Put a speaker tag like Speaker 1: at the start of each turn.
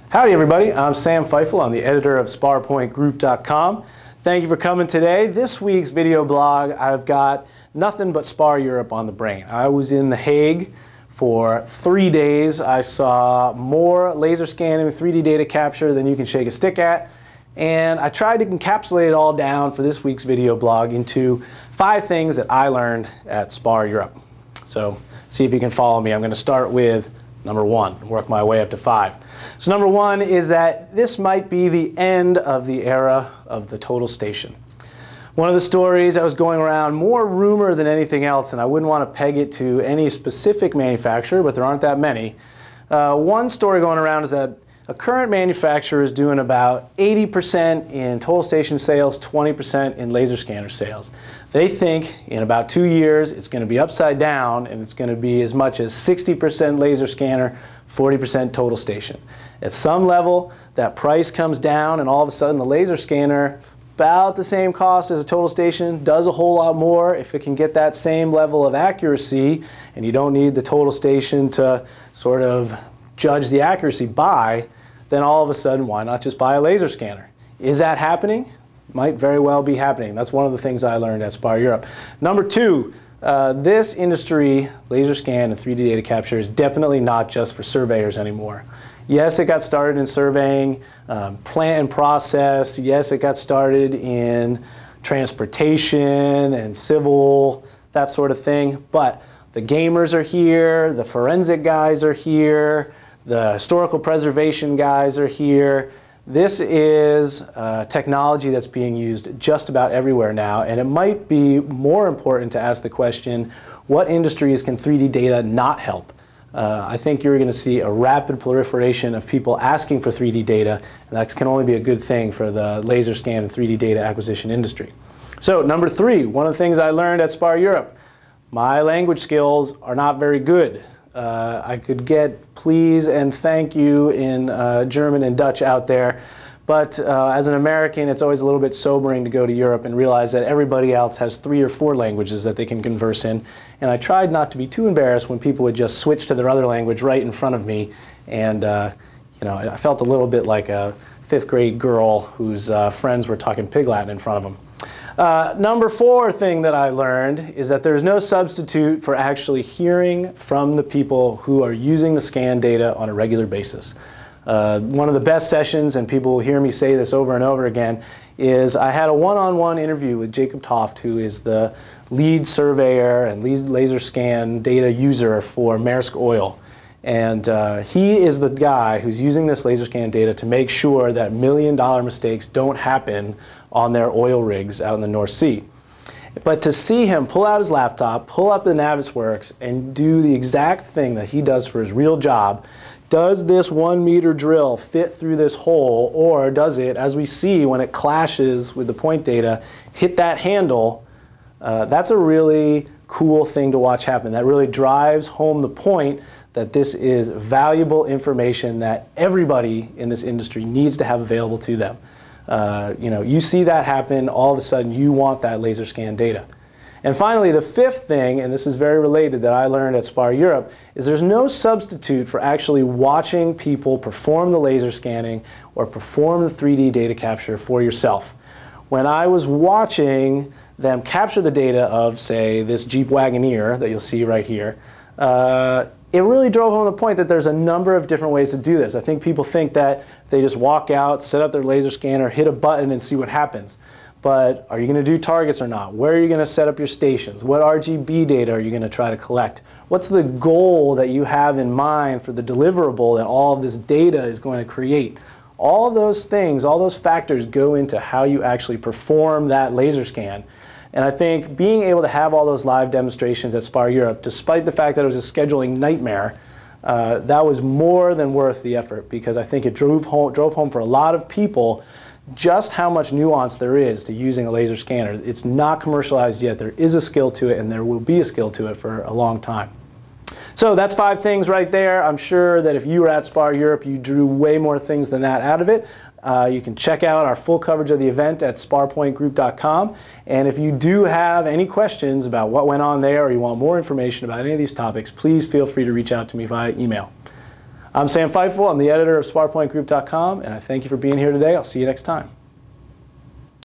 Speaker 1: Howdy everybody, I'm Sam Feifel. I'm the editor of SPARPointGroup.com. Thank you for coming today. This week's video blog, I've got nothing but SPAR Europe on the brain. I was in The Hague for 3 days. I saw more laser scanning and 3D data capture than you can shake a stick at. And I tried to encapsulate it all down for this week's video blog into 5 things that I learned at SPAR Europe. So see if you can follow me. I'm going to start with number 1, work my way up to 5. So number 1 is that this might be the end of the era of the total station. One of the stories that was going around, more rumor than anything else, and I wouldn't want to peg it to any specific manufacturer, but there aren't that many. One story going around is that a current manufacturer is doing about 80% in total station sales, 20% in laser scanner sales. They think in about 2 years it's going to be upside down and it's going to be as much as 60% laser scanner, 40% total station. At some level, that price comes down and all of a sudden the laser scanner, about the same cost as a total station, does a whole lot more if it can get that same level of accuracy, and you don't need the total station to sort of judge the accuracy by, then all of a sudden, why not just buy a laser scanner? Is that happening? Might very well be happening. That's one of the things I learned at SPAR Europe. Number 2, this industry, laser scan and 3D data capture, is definitely not just for surveyors anymore. Yes, it got started in surveying, plant and process. Yes, it got started in transportation and civil, that sort of thing. But the gamers are here, the forensic guys are here, the historical preservation guys are here. This is technology that's being used just about everywhere now, and it might be more important to ask the question, what industries can 3D data not help? I think you're going to see a rapid proliferation of people asking for 3D data, and that can only be a good thing for the laser scan and 3D data acquisition industry. So number 3, one of the things I learned at SPAR Europe, my language skills are not very good. I could get please and thank you in German and Dutch out there, but as an American it's always a little bit sobering to go to Europe and realize that everybody else has 3 or 4 languages that they can converse in, and I tried not to be too embarrassed when people would just switch to their other language right in front of me, and you know, I felt a little bit like a 5th grade girl whose friends were talking Pig Latin in front of them. Number 4 thing that I learned is that there's no substitute for actually hearing from the people who are using the scan data on a regular basis. One of the best sessions, and people will hear me say this over and over again, is I had a one-on-one interview with Jacob Toft, who is the lead surveyor and lead laser scan data user for Maersk Oil. And he is the guy who's using this laser scan data to make sure that million-dollar mistakes don't happen on their oil rigs out in the North Sea. But to see him pull out his laptop, pull up the Navisworks, and do the exact thing that he does for his real job, does this 1-meter drill fit through this hole, or does it, as we see when it clashes with the point data, hit that handle? That's a really cool thing to watch happen. That really drives home the point that this is valuable information that everybody in this industry needs to have available to them. You know, you see that happen, all of a sudden you want that laser scan data. And finally, the 5th thing, and this is very related, that I learned at SPAR Europe, is there's no substitute for actually watching people perform the laser scanning or perform the 3D data capture for yourself. When I was watching them capture the data of, say, this Jeep Wagoneer that you'll see right here, it really drove home the point that there's a number of different ways to do this. I think people think that they just walk out, set up their laser scanner, hit a button, and see what happens. But are you going to do targets or not? Where are you going to set up your stations? What RGB data are you going to try to collect? What's the goal that you have in mind for the deliverable that all of this data is going to create? All of those things, all those factors go into how you actually perform that laser scan. And I think being able to have all those live demonstrations at SPAR Europe, despite the fact that it was a scheduling nightmare, that was more than worth the effort, because I think it drove home for a lot of people just how much nuance there is to using a laser scanner. It's not commercialized yet. There is a skill to it, and there will be a skill to it for a long time. So that's 5 things right there. I'm sure that if you were at SPAR Europe, you drew way more things than that out of it. You can check out our full coverage of the event at SPARPointGroup.com. And if you do have any questions about what went on there, or you want more information about any of these topics, please feel free to reach out to me via email. I'm Sam Feifel. I'm the editor of SPARGroup.com, and I thank you for being here today. I'll see you next time.